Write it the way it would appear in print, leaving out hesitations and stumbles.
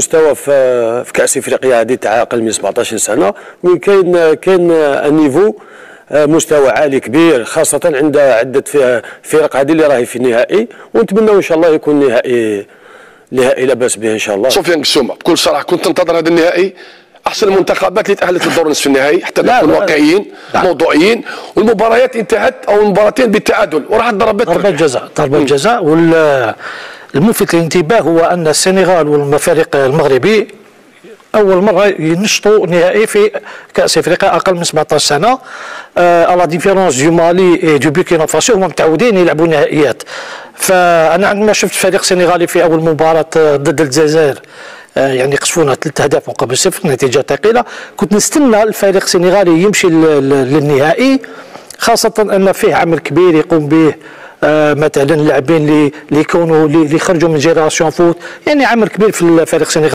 مستوى في كاس افريقيا هذه تاع اقل من 17 سنه، وين كاين النيفو مستوى عالي كبير، خاصه عند عده فرق هذه اللي راهي في النهائي، ونتمنى ان شاء الله يكون نهائي لا باس به ان شاء الله. سفيان قسومه، بكل صراحه كنت تنتظر هذا النهائي؟ احسن المنتخبات اللي تاهلت للدور نصف النهائي، حتى نكون واقعيين موضوعيين، والمباريات انتهت او المباراتين بالتعادل وراحت ضربات جزاء. والملفت للانتباه هو ان السنغال والفريق المغربي اول مره ينشطوا نهائي في كاس افريقيا اقل من 17 سنه، على ديفيرونس دو مالي دو بوركينا فاسو، هما متعودين يلعبوا نهائيات. فانا عندما شفت فريق سنغالي في اول مباراه ضد الجزائر يعني قصفونا 3 أهداف مقابل 0، نتيجه ثقيله، كنت نستنى الفريق السنغالي يمشي للنهائي، خاصه ان فيه عمل كبير يقوم به مثلا اللاعبين اللي يكونوا اللي خرجوا من جينيراسيون فوت، يعني عمل كبير في الفريق السنغالي.